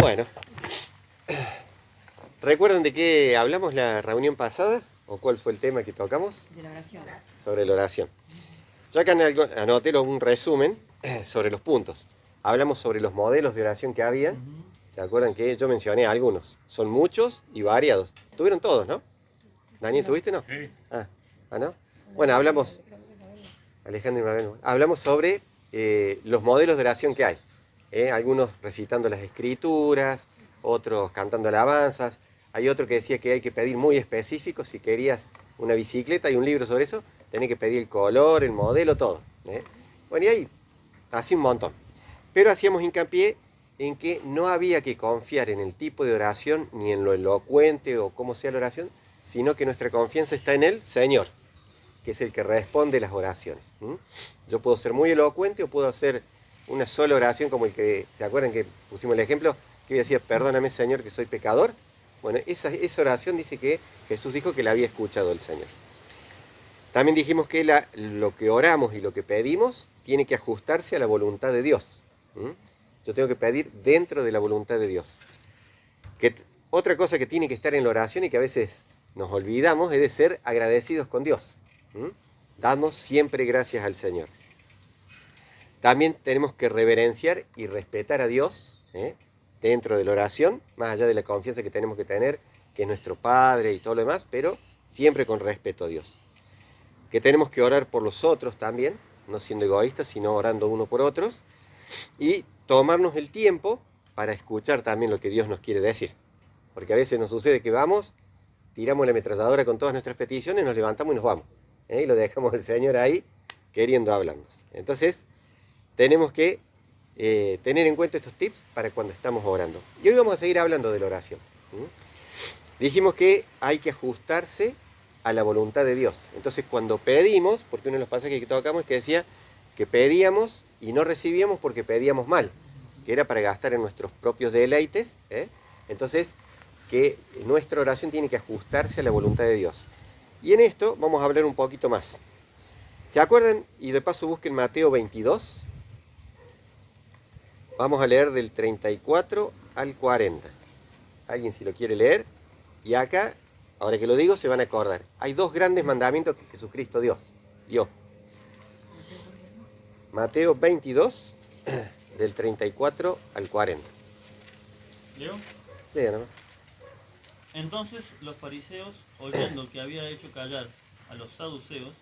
Bueno, ¿recuerdan de qué hablamos la reunión pasada? ¿O cuál fue el tema que tocamos? De la oración. Sobre la oración. Yo acá anoté un resumen sobre los puntos. Hablamos sobre los modelos de oración que había. ¿Se acuerdan que yo mencioné algunos? Son muchos y variados. Tuvieron todos, ¿no? Daniel, ¿tuviste, no? Sí. ¿No? Bueno, hablamos... Alejandro y Mabel, hablamos sobre los modelos de oración que hay. Algunos recitando las escrituras, otros cantando alabanzas. Hay otro que decía que hay que pedir muy específico. Si querías una bicicleta, hay un libro sobre eso, tenés que pedir el color, el modelo, todo. Bueno, y ahí, así un montón. Pero hacíamos hincapié en que no había que confiar en el tipo de oración, ni en lo elocuente o cómo sea la oración, sino que nuestra confianza está en el Señor, que es el que responde las oraciones. Yo puedo ser muy elocuente o puedo hacer una sola oración como el que, ¿se acuerdan que pusimos el ejemplo? Que decía, perdóname Señor que soy pecador. Bueno, esa oración dice que Jesús dijo que la había escuchado el Señor. También dijimos que lo que oramos y lo que pedimos tiene que ajustarse a la voluntad de Dios. Yo tengo que pedir dentro de la voluntad de Dios. Otra cosa que tiene que estar en la oración y que a veces nos olvidamos es de ser agradecidos con Dios. Damos siempre gracias al Señor. También tenemos que reverenciar y respetar a Dios dentro de la oración, más allá de la confianza que tenemos que tener, que es nuestro Padre y todo lo demás, pero siempre con respeto a Dios. Que tenemos que orar por los otros también, no siendo egoístas, sino orando uno por otros, y tomarnos el tiempo para escuchar también lo que Dios nos quiere decir. Porque a veces nos sucede que vamos, tiramos la ametralladora con todas nuestras peticiones, nos levantamos y nos vamos. Y lo dejamos al Señor ahí queriendo hablarnos. Entonces, tenemos que tener en cuenta estos tips para cuando estamos orando. Y hoy vamos a seguir hablando de la oración. Dijimos que hay que ajustarse a la voluntad de Dios. Entonces, cuando pedimos, porque uno de los pasajes que tocamos es que decía que pedíamos y no recibíamos porque pedíamos mal, que era para gastar en nuestros propios deleites. Entonces, que nuestra oración tiene que ajustarse a la voluntad de Dios. Y en esto vamos a hablar un poquito más. ¿Se acuerdan? Y de paso busquen Mateo 22. Vamos a leer del 34 al 40. ¿Alguien si lo quiere leer? Y acá, ahora que lo digo, se van a acordar. Hay dos grandes mandamientos que Jesucristo dio. Mateo 22, del 34 al 40. ¿Leo? Lea nomás. Entonces los fariseos, oyendo que había hecho callar a los saduceos,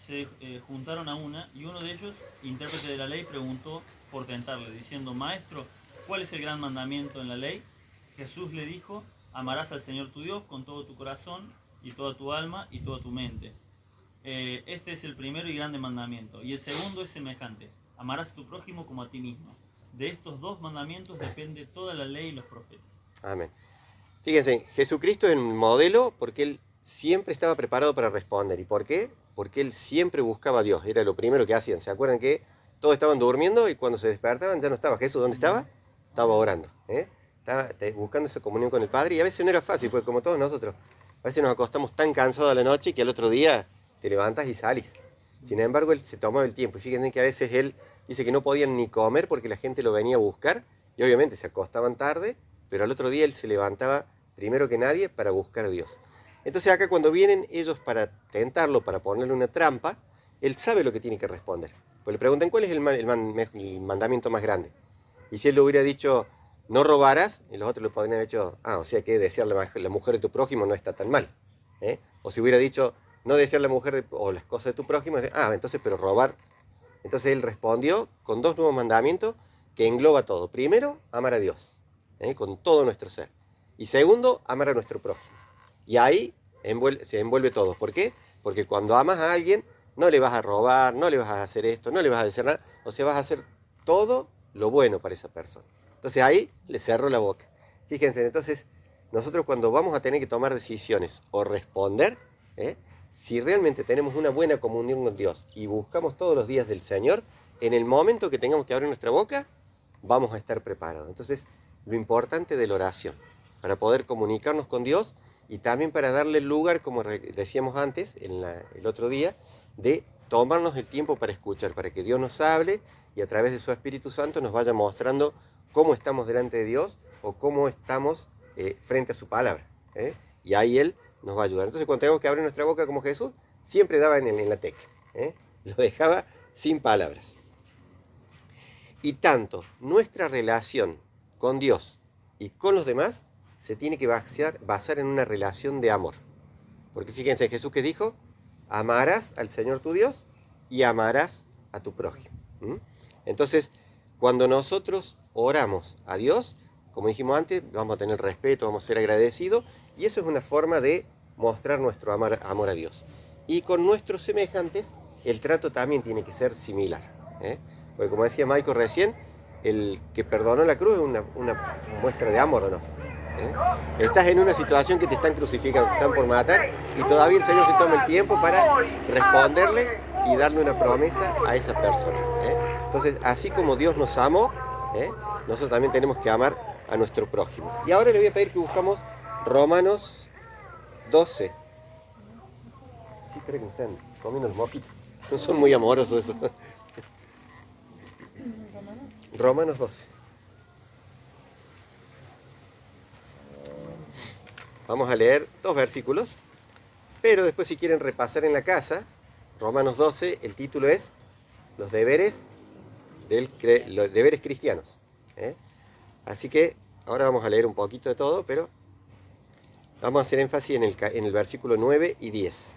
se juntaron a una, y uno de ellos, intérprete de la ley, preguntó por tentarle, diciendo, Maestro, ¿cuál es el gran mandamiento en la ley? Jesús le dijo, amarás al Señor tu Dios con todo tu corazón, y toda tu alma, y toda tu mente. Este es el primero y grande mandamiento. Y el segundo es semejante, amarás a tu prójimo como a ti mismo. De estos dos mandamientos depende toda la ley y los profetas. Amén. Fíjense, Jesucristo es un modelo porque Él siempre estaba preparado para responder. ¿Y por qué? Porque Él siempre buscaba a Dios. Era lo primero que hacían. ¿Se acuerdan que todos estaban durmiendo y cuando se despertaban ya no estaba Jesús? ¿Dónde estaba? Estaba orando. Estaba buscando esa comunión con el Padre. Y a veces no era fácil, porque como todos nosotros, a veces nos acostamos tan cansados a la noche que al otro día te levantas y salís. Sin embargo, Él se tomaba el tiempo. Y fíjense que a veces Él dice que no podían ni comer porque la gente lo venía a buscar. Y obviamente se acostaban tarde, pero al otro día Él se levantaba primero que nadie para buscar a Dios. Entonces acá cuando vienen ellos para tentarlo, para ponerle una trampa, Él sabe lo que tiene que responder. Pues le preguntan cuál es el mandamiento más grande. Y si Él le hubiera dicho, no robarás, y los otros le podrían haber dicho, o sea que desear la mujer de tu prójimo no está tan mal. O si hubiera dicho, no desear la mujer o las cosas de tu prójimo, entonces, pero robar. Entonces Él respondió con dos nuevos mandamientos que engloba todo. Primero, amar a Dios, con todo nuestro ser. Y segundo, amar a nuestro prójimo. Y ahí se envuelve todo. ¿Por qué? Porque cuando amas a alguien, no le vas a robar, no le vas a hacer esto, no le vas a decir nada. O sea, vas a hacer todo lo bueno para esa persona. Entonces ahí le cerró la boca. Fíjense, entonces, nosotros cuando vamos a tener que tomar decisiones o responder, si realmente tenemos una buena comunión con Dios y buscamos todos los días del Señor, en el momento que tengamos que abrir nuestra boca, vamos a estar preparados. Entonces, lo importante de la oración, para poder comunicarnos con Dios y también para darle el lugar, como decíamos antes, el otro día, de tomarnos el tiempo para escuchar, para que Dios nos hable y a través de su Espíritu Santo nos vaya mostrando cómo estamos delante de Dios o cómo estamos frente a su palabra. Y ahí Él nos va a ayudar. Entonces, cuando tenemos que abrir nuestra boca como Jesús, siempre daba en la tecla. Lo dejaba sin palabras. Y tanto nuestra relación con Dios y con los demás se tiene que basar en una relación de amor. Porque fíjense, Jesús que dijo, amarás al Señor tu Dios y amarás a tu prójimo. Entonces, cuando nosotros oramos a Dios, como dijimos antes, vamos a tener respeto, vamos a ser agradecidos, y eso es una forma de mostrar nuestro amor a Dios. Y con nuestros semejantes, el trato también tiene que ser similar. Porque como decía Michael recién, el que perdonó la cruz es una muestra de amor, ¿o no? Estás en una situación que te están crucificando, te están por matar, y todavía el Señor se toma el tiempo para responderle y darle una promesa a esa persona. Entonces, así como Dios nos amó, nosotros también tenemos que amar a nuestro prójimo. Y ahora le voy a pedir que buscamos Romanos 12. Sí, espera que me están comiendo los mosquitos. No son muy amorosos esos. Romanos 12. Vamos a leer 2 versículos, pero después si quieren repasar en la casa, Romanos 12, el título es Los deberes cristianos. Así que ahora vamos a leer un poquito de todo, pero vamos a hacer énfasis en el versículo 9 y 10.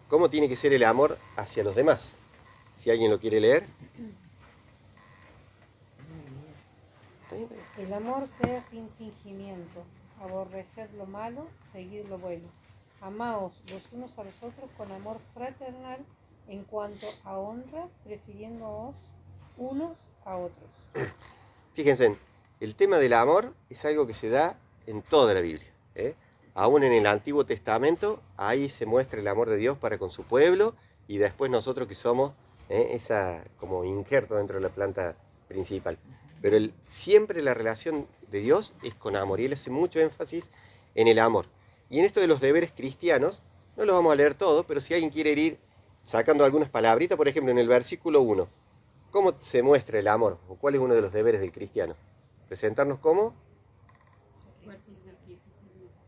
¿Cómo tiene que ser el amor hacia los demás? Si alguien lo quiere leer. El amor sea sin fingimiento, aborreced lo malo, seguid lo bueno. Amaos los unos a los otros con amor fraternal en cuanto a honra, prefiriéndoos unos a otros. Fíjense, el tema del amor es algo que se da en toda la Biblia. Aún en el Antiguo Testamento, ahí se muestra el amor de Dios para con su pueblo, y después nosotros que somos esa como injerto dentro de la planta principal. Pero siempre la relación de Dios es con amor, y Él hace mucho énfasis en el amor. Y en esto de los deberes cristianos, no los vamos a leer todos, pero si alguien quiere ir sacando algunas palabritas, por ejemplo, en el versículo 1, ¿cómo se muestra el amor? ¿O cuál es uno de los deberes del cristiano? Presentarnos como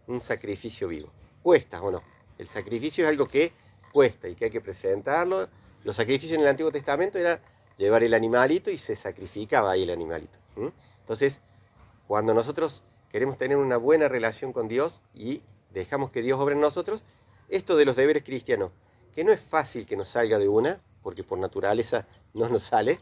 un sacrificio vivo. ¿Cuesta o no? El sacrificio es algo que cuesta y que hay que presentarlo. Los sacrificios en el Antiguo Testamento era llevar el animalito y se sacrificaba ahí el animalito. Entonces, cuando nosotros queremos tener una buena relación con Dios y dejamos que Dios obre en nosotros, esto de los deberes cristianos, que no es fácil que nos salga de una, porque por naturaleza no nos sale,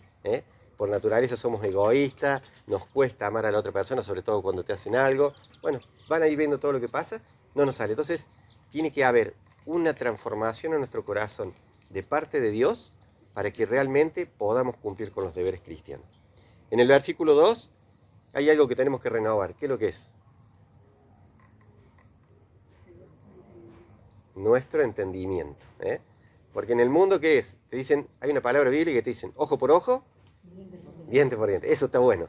por naturaleza somos egoístas, nos cuesta amar a la otra persona, sobre todo cuando te hacen algo. Bueno, van a ir viendo todo lo que pasa, no nos sale. Entonces, tiene que haber una transformación en nuestro corazón de parte de Dios para que realmente podamos cumplir con los deberes cristianos. En el versículo 2 hay algo que tenemos que renovar. ¿Qué es lo que es? Nuestro entendimiento. Porque en el mundo, ¿qué es? Te dicen, hay una palabra bíblica que te dicen, ojo por ojo, diente por diente. Eso está bueno.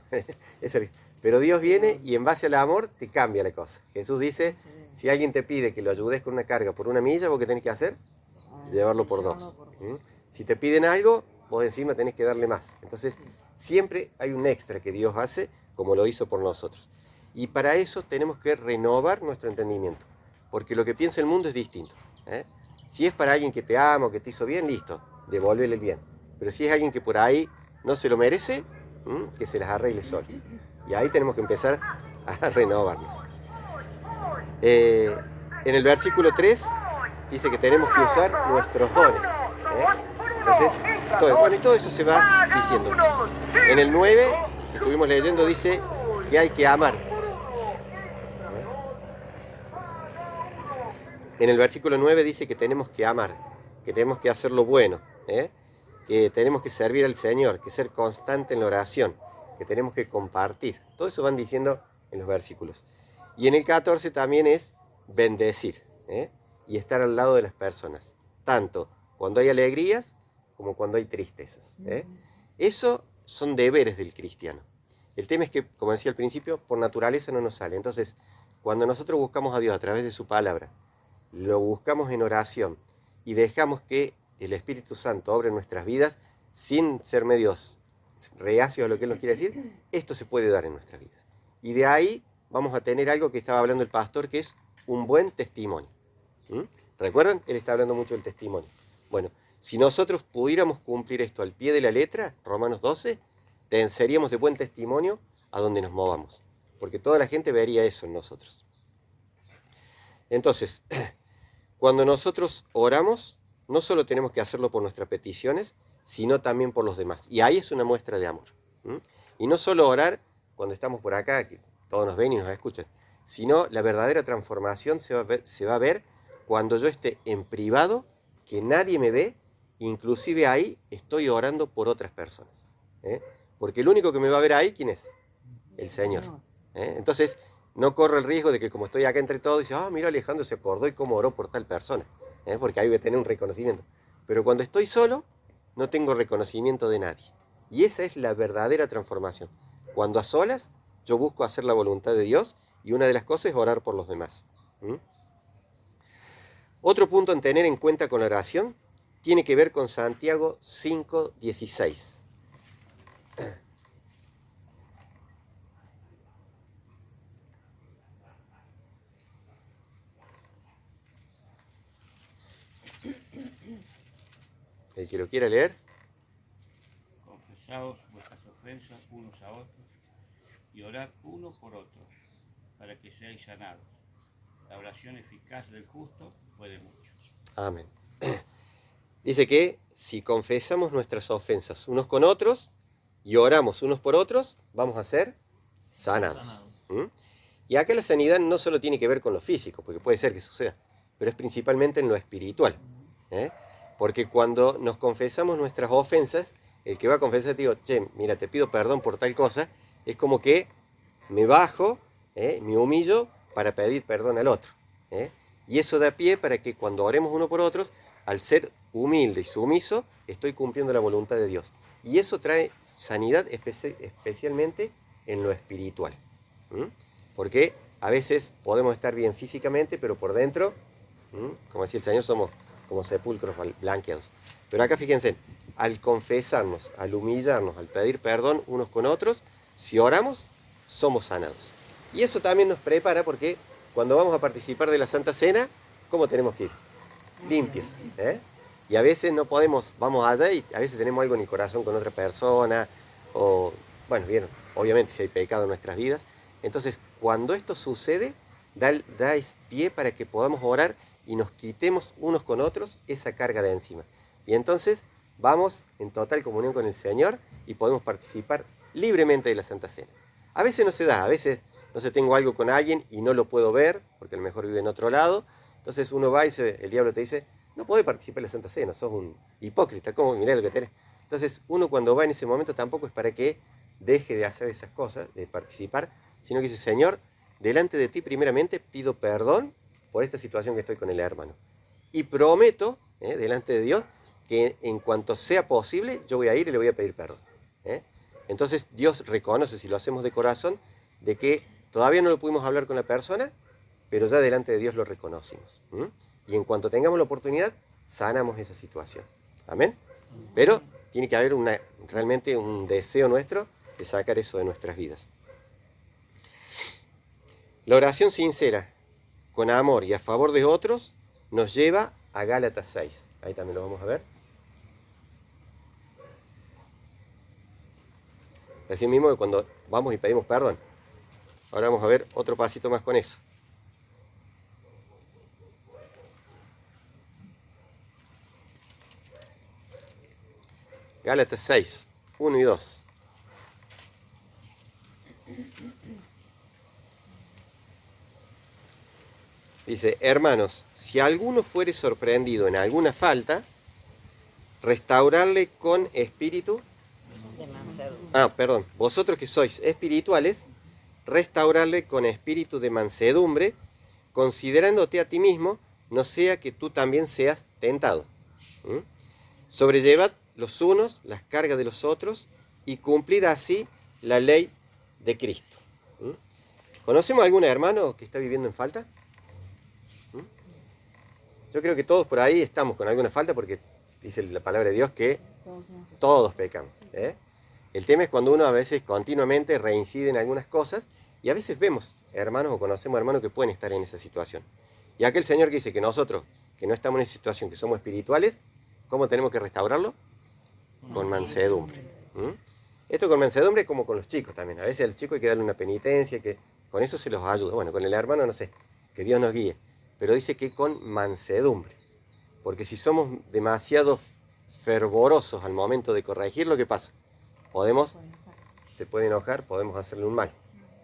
Pero Dios viene y en base al amor te cambia la cosa. Jesús dice, si alguien te pide que lo ayudes con una carga por 1 milla, ¿vos qué tenés que hacer? Llevarlo por 2. Si te piden algo, vos encima tenés que darle más. Entonces, siempre hay un extra que Dios hace, como lo hizo por nosotros. Y para eso tenemos que renovar nuestro entendimiento, porque lo que piensa el mundo es distinto. Si es para alguien que te ama o que te hizo bien, listo, devuélvele el bien. Pero si es alguien que por ahí no se lo merece, que se las arregle solo. Y ahí tenemos que empezar a renovarnos. En el versículo 3 dice que tenemos que usar nuestros dones. Entonces, y todo eso se va diciendo. En el 9, que estuvimos leyendo, dice que hay que amar. En el versículo 9 dice que tenemos que amar, que tenemos que hacer lo bueno, que tenemos que servir al Señor, que ser constante en la oración, que tenemos que compartir. Todo eso van diciendo en los versículos. Y en el 14 también es bendecir, y estar al lado de las personas, tanto cuando hay alegrías como cuando hay tristezas. Eso son deberes del cristiano. El tema es que, como decía al principio, por naturaleza no nos sale. Entonces, cuando nosotros buscamos a Dios a través de su palabra, lo buscamos en oración y dejamos que el Espíritu Santo obre en nuestras vidas sin ser medios reacios a lo que Él nos quiere decir, esto se puede dar en nuestras vidas. y de ahí vamos a tener algo que estaba hablando el pastor, que es un buen testimonio. ¿Recuerdan? Él está hablando mucho del testimonio. Bueno, si nosotros pudiéramos cumplir esto al pie de la letra, Romanos 12, seríamos de buen testimonio a donde nos movamos, porque toda la gente vería eso en nosotros. Entonces, cuando nosotros oramos, no solo tenemos que hacerlo por nuestras peticiones, sino también por los demás. Y ahí es una muestra de amor. Y no solo orar cuando estamos por acá, que todos nos ven y nos escuchan, sino la verdadera transformación se va a ver cuando yo esté en privado, que nadie me ve, inclusive ahí estoy orando por otras personas. Porque el único que me va a ver ahí, ¿quién es? El Señor. Entonces, no corro el riesgo de que como estoy acá entre todos, dice, mira, Alejandro se acordó y cómo oró por tal persona. Porque ahí voy a tener un reconocimiento. Pero cuando estoy solo, no tengo reconocimiento de nadie. Y esa es la verdadera transformación. Cuando a solas, yo busco hacer la voluntad de Dios y una de las cosas es orar por los demás. Otro punto en tener en cuenta con la oración tiene que ver con Santiago 5:16. El que lo quiera leer. Confesaos vuestras ofensas unos a otros y orad unos por otros, para que seáis sanados. La oración eficaz del justo puede mucho. Amén. Dice que si confesamos nuestras ofensas unos con otros y oramos unos por otros, vamos a ser sanados. Y acá la sanidad no solo tiene que ver con lo físico, porque puede ser que suceda, pero es principalmente en lo espiritual. Porque cuando nos confesamos nuestras ofensas, el que va a confesar te digo, che, mira, te pido perdón por tal cosa, es como que me bajo, me humillo para pedir perdón al otro. Y eso da pie para que cuando oremos uno por otros, al ser humilde y sumiso, estoy cumpliendo la voluntad de Dios. Y eso trae sanidad especialmente en lo espiritual. Porque a veces podemos estar bien físicamente, pero por dentro, como decía el Señor, somos como sepulcros blanqueados. Pero acá fíjense, al confesarnos, al humillarnos, al pedir perdón unos con otros, si oramos, somos sanados. Y eso también nos prepara porque cuando vamos a participar de la Santa Cena, ¿cómo tenemos que ir? Limpios. Y a veces no podemos, vamos allá y a veces tenemos algo en el corazón con otra persona, o, bueno, bien, obviamente si hay pecado en nuestras vidas. Entonces, cuando esto sucede, da pie para que podamos orar y nos quitemos unos con otros esa carga de encima. Y entonces vamos en total comunión con el Señor y podemos participar libremente de la Santa Cena. A veces no se da, a veces no sé, tengo algo con alguien y no lo puedo ver, porque a lo mejor vive en otro lado. Entonces uno va y el diablo te dice, no podés participar en la Santa Cena, sos un hipócrita, ¿cómo? Mirá lo que tenés. Entonces uno cuando va en ese momento tampoco es para que deje de hacer esas cosas, de participar, sino que dice, Señor, delante de ti primeramente pido perdón por esta situación que estoy con el hermano. Y prometo, delante de Dios, que en cuanto sea posible, yo voy a ir y le voy a pedir perdón. Entonces Dios reconoce, si lo hacemos de corazón, de que todavía no lo pudimos hablar con la persona, pero ya delante de Dios lo reconocimos. Y en cuanto tengamos la oportunidad, sanamos esa situación. Amén. Pero tiene que haber realmente un deseo nuestro de sacar eso de nuestras vidas. La oración sincera, con amor y a favor de otros, nos lleva a Gálatas 6. Ahí también lo vamos a ver. Así mismo que cuando vamos y pedimos perdón. Ahora vamos a ver otro pasito más con eso. Gálatas 6, 1 y 2. Dice, hermanos, si alguno fuere sorprendido en alguna falta, restaurarle con espíritu de mansedumbre. Perdón, vosotros que sois espirituales, restaurarle con espíritu de mansedumbre, considerándote a ti mismo, no sea que tú también seas tentado. Sobrellevad los unos las cargas de los otros y cumplid así la ley de Cristo. ¿Conocemos a algún hermano que está viviendo en falta? Yo creo que todos por ahí estamos con alguna falta porque dice la palabra de Dios que todos pecamos. El tema es cuando uno a veces continuamente reincide en algunas cosas Y a veces vemos hermanos o conocemos hermanos que pueden estar en esa situación. Y aquel Señor que dice que nosotros, que no estamos en esa situación, que somos espirituales, ¿cómo tenemos que restaurarlo? Con mansedumbre. Esto con mansedumbre es como con los chicos también. A veces a los chicos hay que darle una penitencia, que con eso se los ayuda. Bueno, con el hermano no sé, que Dios nos guíe. Pero dice que con mansedumbre. Porque si somos demasiado fervorosos al momento de corregir, ¿lo que pasa? Se puede enojar, podemos hacerle un mal.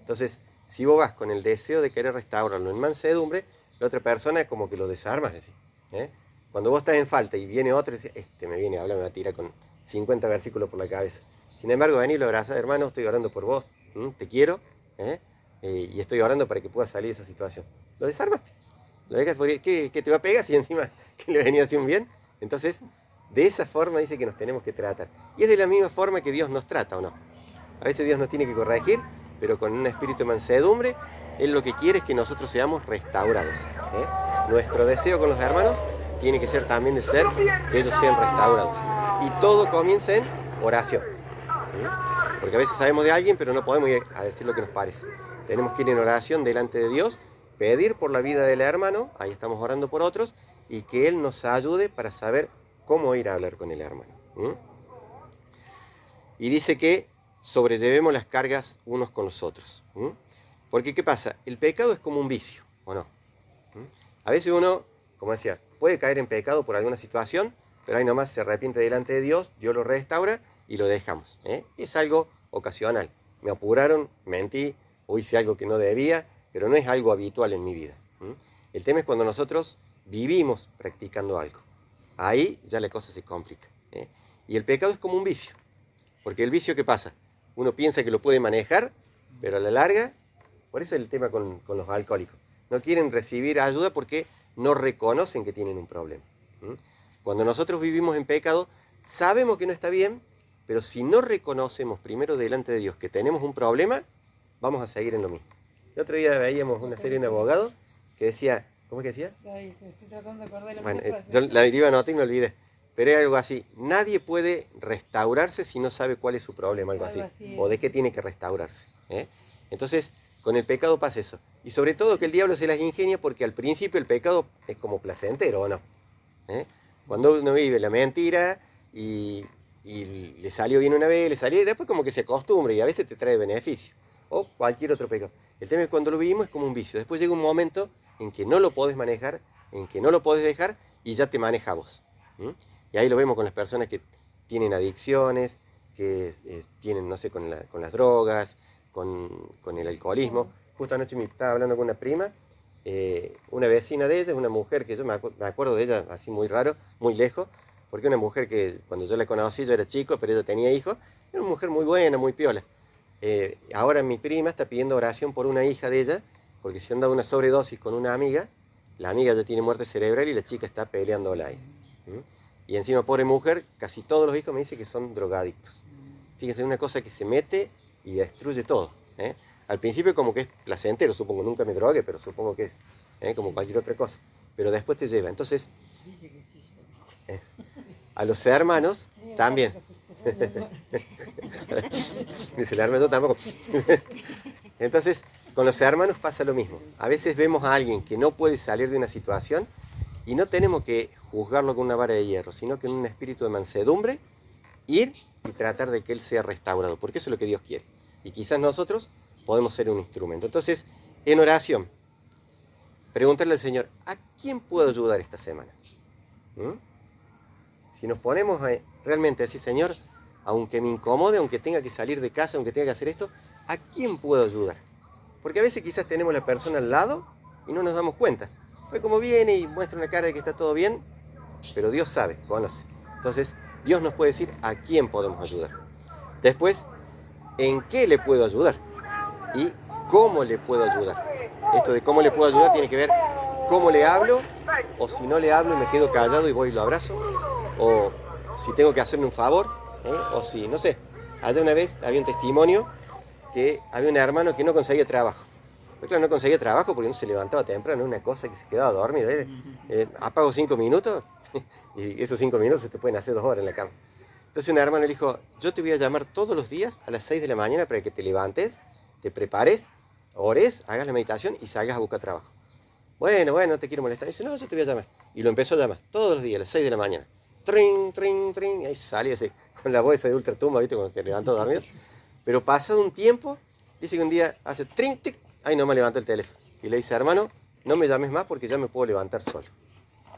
Entonces, si vos vas con el deseo de querer restaurarlo en mansedumbre, la otra persona es como que lo desarmas, decir, Cuando vos estás en falta y viene otro y dice, me viene a hablar, me va a tirar con 50 versículos por la cabeza. Sin embargo, vení y lo abrazás, hermano, estoy orando por vos, te quiero, y estoy orando para que puedas salir de esa situación. Lo desarmaste. Lo dejas porque ¿qué te va a pegar si encima que le venía haciendo un bien? Entonces, de esa forma dice que nos tenemos que tratar. Y es de la misma forma que Dios nos trata, ¿o no? A veces Dios nos tiene que corregir, pero con un espíritu de mansedumbre, Él lo que quiere es que nosotros seamos restaurados. Nuestro deseo con los hermanos tiene que ser también de ser que ellos sean restaurados. Y todo comienza en oración. Porque a veces sabemos de alguien, pero no podemos ir a decir lo que nos parece. Tenemos que ir en oración delante de Dios, pedir por la vida del hermano, ahí estamos orando por otros, y que Él nos ayude para saber cómo ir a hablar con el hermano. Y dice que sobrellevemos las cargas unos con los otros. Porque ¿qué pasa? El pecado es como un vicio, ¿o no? A veces uno, como decía, puede caer en pecado por alguna situación, pero ahí nomás se arrepiente delante de Dios, Dios lo restaura y lo dejamos. Es algo ocasional. Me apuraron, mentí, o hice algo que no debía, pero no es algo habitual en mi vida. El tema es cuando nosotros vivimos practicando algo. Ahí ya la cosa se complica. Y el pecado es como un vicio. Porque el vicio, ¿qué pasa? Uno piensa que lo puede manejar, pero a la larga, por eso es el tema con los alcohólicos. No quieren recibir ayuda porque no reconocen que tienen un problema. Cuando nosotros vivimos en pecado, sabemos que no está bien, pero si no reconocemos primero delante de Dios que tenemos un problema, vamos a seguir en lo mismo. El otro día veíamos una serie de un abogado que decía, ¿cómo es que decía? Ay, estoy tratando de acordar la Bueno, frase. yo la iba a anotar y me olvidé. Pero es algo así, nadie puede restaurarse si no sabe cuál es su problema, algo así. O de qué tiene que restaurarse. Entonces, con el pecado pasa eso. Y sobre todo que el diablo se las ingenia porque al principio el pecado es como placentero, ¿o no? Cuando uno vive la mentira y le salió bien una vez, le salió y después como que se acostumbra y a veces te trae beneficio. O cualquier otro pecado. El tema es que cuando lo vivimos es como un vicio. Después llega un momento en que no lo podés manejar, en que no lo podés dejar y ya te maneja a vos. Y ahí lo vemos con las personas que tienen adicciones, que tienen, no sé, con las drogas, con el alcoholismo. Justo anoche me estaba hablando con una prima, una vecina de ella, una mujer que yo me acuerdo de ella así muy raro, muy lejos, porque una mujer que cuando yo la conocí yo era chico, pero ella tenía hijos, era una mujer muy buena, muy piola. Ahora mi prima está pidiendo oración por una hija de ella, porque se han dado una sobredosis con una amiga, la amiga ya tiene muerte cerebral y la chica está peleándola ahí. Y encima, pobre mujer, casi todos los hijos me dicen que son drogadictos. Fíjense, una cosa que se mete y destruye todo. Al principio como que es placentero, supongo, nunca me drogué, pero supongo que es como cualquier otra cosa. Pero después te lleva. Entonces, a los hermanos también. Dice el hermano, yo tampoco. Entonces, con los hermanos pasa lo mismo. A veces vemos a alguien que no puede salir de una situación y no tenemos que juzgarlo con una vara de hierro, sino que en un espíritu de mansedumbre, ir y tratar de que él sea restaurado, porque eso es lo que Dios quiere. Y quizás nosotros podemos ser un instrumento. Entonces, en oración, preguntarle al Señor, ¿a quién puedo ayudar esta semana? Si nos ponemos realmente a decir, Señor, aunque me incomode, aunque tenga que salir de casa, aunque tenga que hacer esto, ¿a quién puedo ayudar? Porque a veces quizás tenemos a la persona al lado y no nos damos cuenta. Pues como viene y muestra una cara de que está todo bien, pero Dios sabe, conoce. Entonces, Dios nos puede decir a quién podemos ayudar. Después, ¿en qué le puedo ayudar? Y cómo le puedo ayudar. Esto de cómo le puedo ayudar tiene que ver cómo le hablo, o si no le hablo y me quedo callado y voy y lo abrazo, o si tengo que hacerle un favor, o si, no sé. Allá una vez había un testimonio que había un hermano que no conseguía trabajo. Pues claro, no conseguía trabajo porque no se levantaba temprano, una cosa que se quedaba dormido. Apago 5 minutos y esos 5 minutos se te pueden hacer 2 horas en la cama. Entonces un hermano le dijo, yo te voy a llamar todos los días a las 6 de la mañana para que te levantes, te prepares, ores, hagas la meditación y salgas a buscar trabajo. Bueno, no te quiero molestar. Y dice, no, yo te voy a llamar. Y lo empezó a llamar todos los días, a las 6 de la mañana. Trin, trin, trin. Y ahí salía ese, con la voz esa de ultratumba, ¿viste? Cuando se levantó a dormir. Pero pasado un tiempo, dice que un día hace trin, tic. Ahí no me levantó el teléfono. Y le dice, hermano, no me llames más porque ya me puedo levantar solo.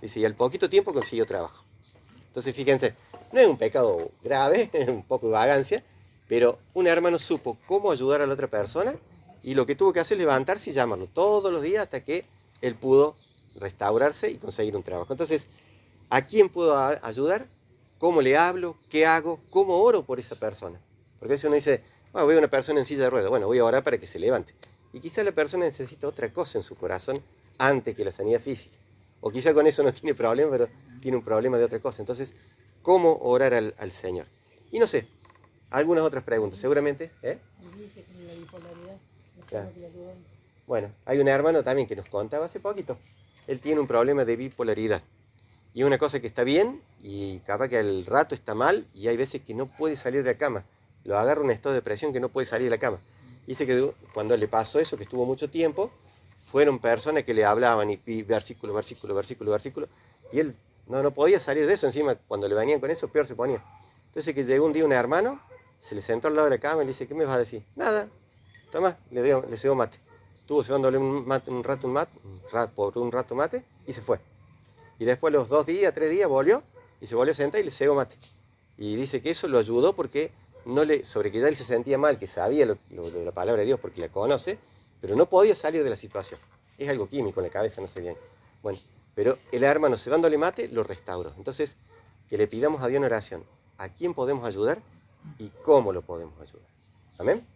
Dice, y al poquito tiempo consiguió trabajo. Entonces, fíjense, no es un pecado grave, es un poco de vagancia, pero un hermano supo cómo ayudar a la otra persona y lo que tuvo que hacer es levantarse y llamarlo todos los días hasta que él pudo restaurarse y conseguir un trabajo. Entonces, ¿a quién puedo ayudar? ¿Cómo le hablo? ¿Qué hago? ¿Cómo oro por esa persona? Porque a veces uno dice, bueno, voy a una persona en silla de ruedas, bueno, voy a orar para que se levante. Y quizá la persona necesita otra cosa en su corazón antes que la sanidad física. O quizá con eso no tiene problema, pero tiene un problema de otra cosa. Entonces, ¿cómo orar al Señor? Y no sé, algunas otras preguntas, seguramente. Dice que la bipolaridad, Claro. que le ayudó. Bueno, hay un hermano también que nos contaba hace poquito. Él tiene un problema de bipolaridad. Y es una cosa que está bien y capaz que al rato está mal y hay veces que no puede salir de la cama. Lo agarra un estado de depresión que no puede salir de la cama. Dice que cuando le pasó eso, que estuvo mucho tiempo, fueron personas que le hablaban y versículo, versículo, versículo, versículo. Y él no podía salir de eso. Encima, cuando le venían con eso, peor se ponía. Entonces que llegó un día un hermano, se le sentó al lado de la cama y le dice, ¿qué me vas a decir? Nada, toma, le cebó mate. Estuvo cebándole un rato mate y se fue. Y después los 2 días, 3 días volvió y se volvió a sentar y le cebó mate. Y dice que eso lo ayudó porque sobre que ya él se sentía mal, que sabía lo de la palabra de Dios porque la conoce, pero no podía salir de la situación. Es algo químico en la cabeza, no sé bien. Bueno, pero el hermano cebándole mate lo restauró. Entonces, que le pidamos a Dios en oración a quién podemos ayudar y cómo lo podemos ayudar. Amén.